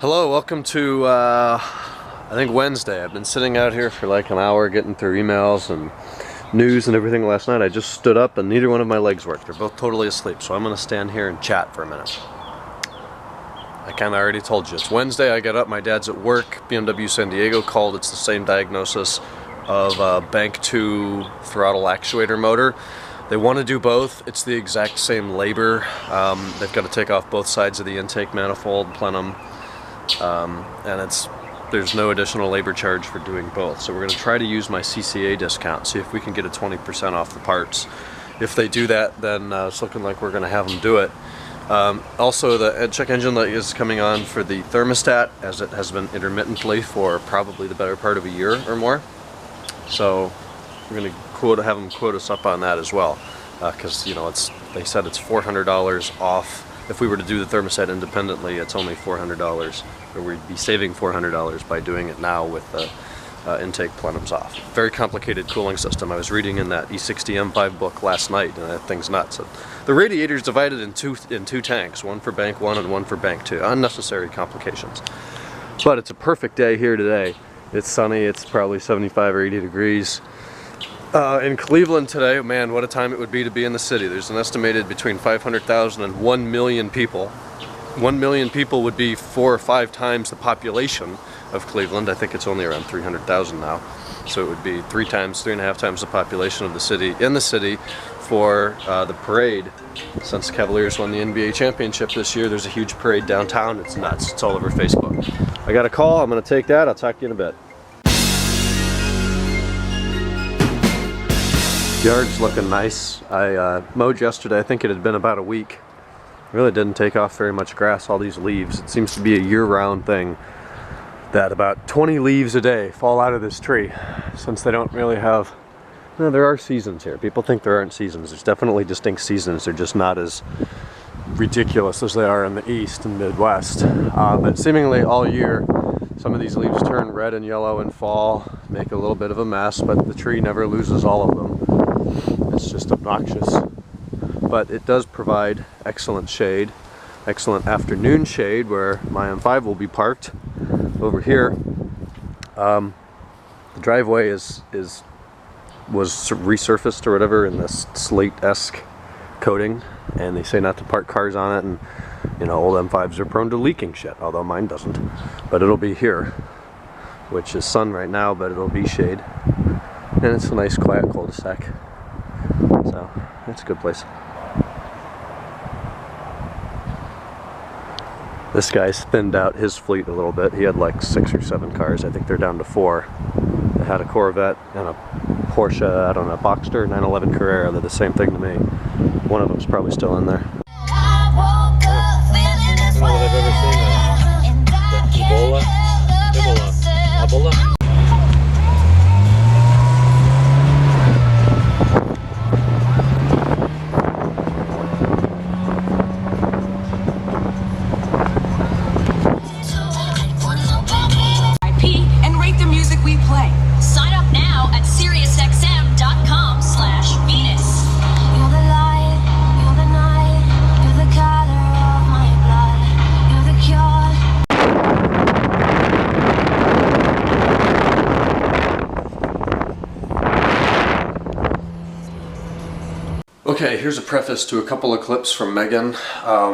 Hello, welcome to, I think Wednesday. I've been sitting out here for like an hour getting through emails and news and everything last night. I just stood up and neither one of my legs worked. They're both totally asleep, so I'm going to stand here and chat for a minute. I kind of already told you. It's Wednesday, I got up, my dad's at work. BMW San Diego called. It's the same diagnosis of a Bank 2 throttle actuator motor. They want to do both. It's the exact same labor. They've got to take off both sides of the intake manifold, plenum. And there's no additional labor charge for doing both. So we're going to try to use my CCA discount, see if we can get a 20% off the parts. If they do that, then it's looking like we're going to have them do it. Also, the check engine light is coming on for the thermostat, as it has been intermittently for probably the better part of a year or more. So we're going to have them quote us up on that as well, because they said it's $400 off. If we were to do the thermostat independently, it's only $400, or we'd be saving $400 by doing it now with the intake plenums off. Very complicated cooling system. I was reading in that E60 M5 book last night, and that thing's nuts. The radiator's divided in two tanks, one for Bank 1 and one for Bank 2. Unnecessary complications. But it's a perfect day here today. It's sunny, it's probably 75 or 80 degrees. In Cleveland today, man, what a time it would be to be in the city. There's an estimated between 500,000 and 1 million people. 1 million people would be 4 or 5 times the population of Cleveland. I think it's only around 300,000 now. So it would be 3.5 times the population of the city, for the parade. Since the Cavaliers won the NBA championship this year, there's a huge parade downtown. It's nuts. It's all over Facebook. I got a call. I'm going to take that. I'll talk to you in a bit. Yard's looking nice. I mowed yesterday. I think it had been about a week. Really didn't take off very much grass, all these leaves. It seems to be a year-round thing that about 20 leaves a day fall out of this tree, since they don't really have... there are seasons here. People think there aren't seasons. There's definitely distinct seasons. They're just not as ridiculous as they are in the East and Midwest. But seemingly all year, some of these leaves turn red and yellow and fall, make a little bit of a mess, but the tree never loses all of them. It's just obnoxious. But it does provide excellent shade, excellent afternoon shade, where my M5 will be parked over here. The driveway was resurfaced or whatever in this slate-esque coating, and they say not to park cars on it, and old M5s are prone to leaking shit, although mine doesn't. But it'll be here, which is sun right now, but it'll be shade. And it's a nice quiet cul-de-sac. So, it's a good place. This guy spinned out his fleet a little bit. He had like 6 or 7 cars. I think they're down to 4. They had a Corvette and a Porsche, I don't know, Boxster, 911 Carrera. They're the same thing to me. One of them's probably still in there. I don't know that I've ever seen Ebola. Okay, here's a preface to a couple of clips from Megan.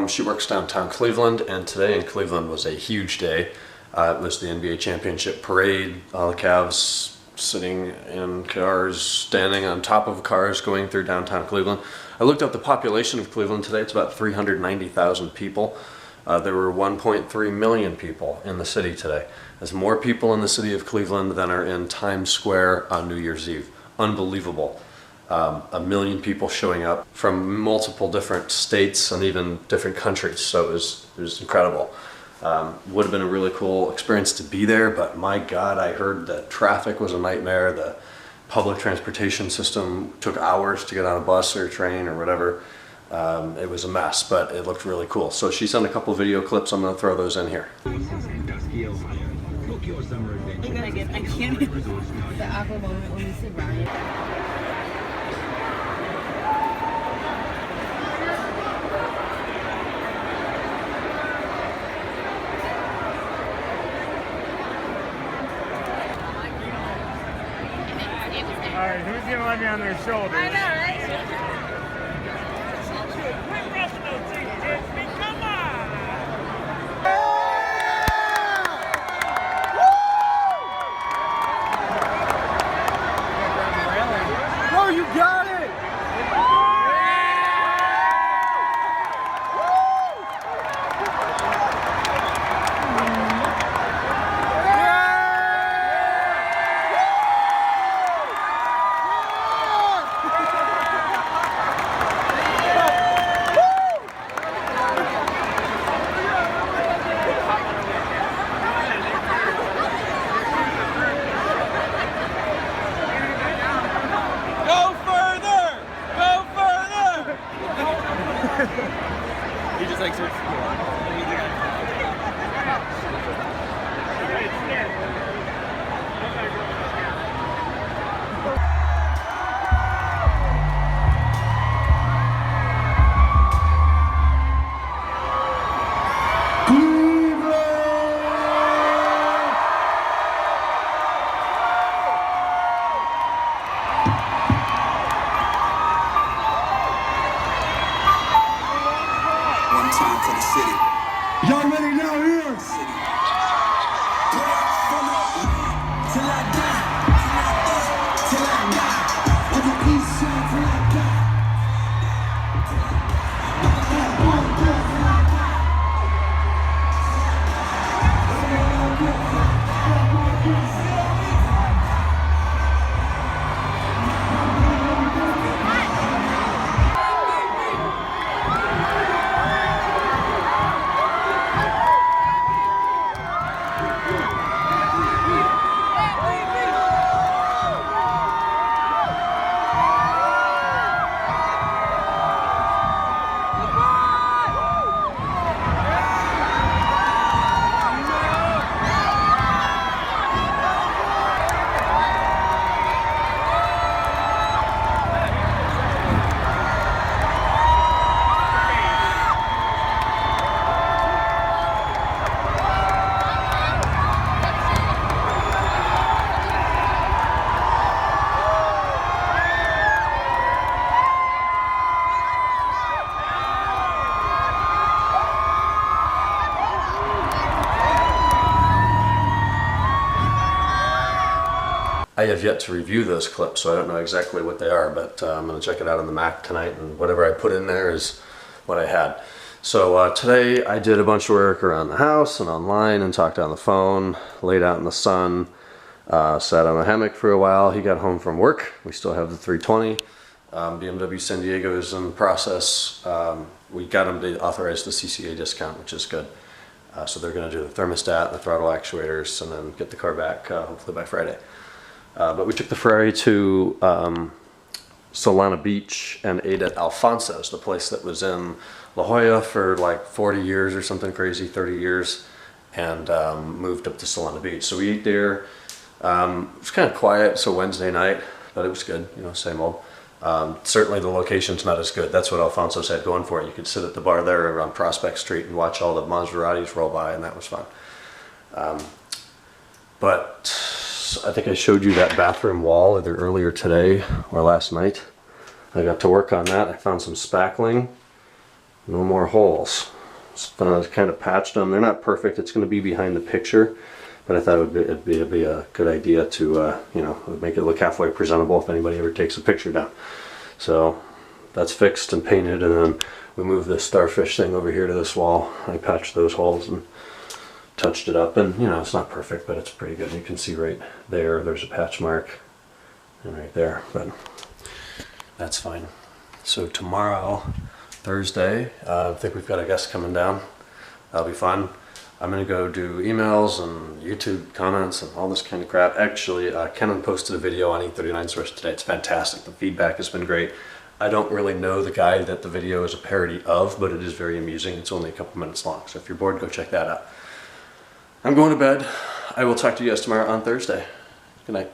She works downtown Cleveland, and today in Cleveland was a huge day. It was the NBA championship parade, all the Cavs sitting in cars, standing on top of cars going through downtown Cleveland. I looked up the population of Cleveland today. It's about 390,000 people. There were 1.3 million people in the city today. There's more people in the city of Cleveland than are in Times Square on New Year's Eve. Unbelievable. 1 million people showing up from multiple different states and even different countries, so it was incredible. Would have been a really cool experience to be there, but my God, I heard that traffic was a nightmare. The public transportation system took hours to get on a bus or a train or whatever. It was a mess, but it looked really cool. So she sent a couple video clips. I'm going to throw those in here. I can't. The awkward moment when we see Ryan. Alright, who's gonna let me on their shoulders? I know, right? Come on! Bro, you got it! He just like starts. One time for the city. Y'all ready now here? City. Till I die, till I die. On the east side till I die. I have yet to review those clips, so I don't know exactly what they are, but I'm going to check it out on the Mac tonight, and whatever I put in there is what I had. So today I did a bunch of work around the house and online and talked on the phone, laid out in the sun, sat on a hammock for a while. He got home from work. We still have the 320. BMW San Diego is in the process. We got him to authorize the CCA discount, which is good. So they're going to do the thermostat, the throttle actuators, and then get the car back hopefully by Friday. But we took the Ferrari to Solana Beach and ate at Alfonso's, the place that was in La Jolla for like 40 years or something crazy, 30 years, and moved up to Solana Beach. So we ate there. It was kind of quiet, so Wednesday night, but it was good, you know, same old. Certainly the location's not as good. That's what Alfonso's had going for it. You could sit at the bar there around Prospect Street and watch all the Maseratis roll by, and that was fun. But I think I showed you that bathroom wall either earlier today or last night. I got to work on that. I found some spackling. No more holes. Kind of patched them. They're not perfect. It's going to be behind the picture, but I thought it'd be a good idea to you know, make it look halfway presentable if anybody ever takes a picture down. So that's fixed and painted, and then we moved this starfish thing over here to this wall. I patched those holes and touched it up, and you know, it's not perfect, but it's pretty good. You can see right there, there's a patch mark, and right there, but that's fine. So tomorrow, Thursday, I think we've got a guest coming down. That'll be fun. I'm gonna go do emails and YouTube comments and all this kind of crap. Actually, Kenan posted a video on E39 Source today. It's fantastic. The feedback has been great. I don't really know the guy that the video is a parody of, but it is very amusing. It's only a couple minutes long, so if you're bored, go check that out. I'm going to bed. I will talk to you guys tomorrow on Thursday. Good night.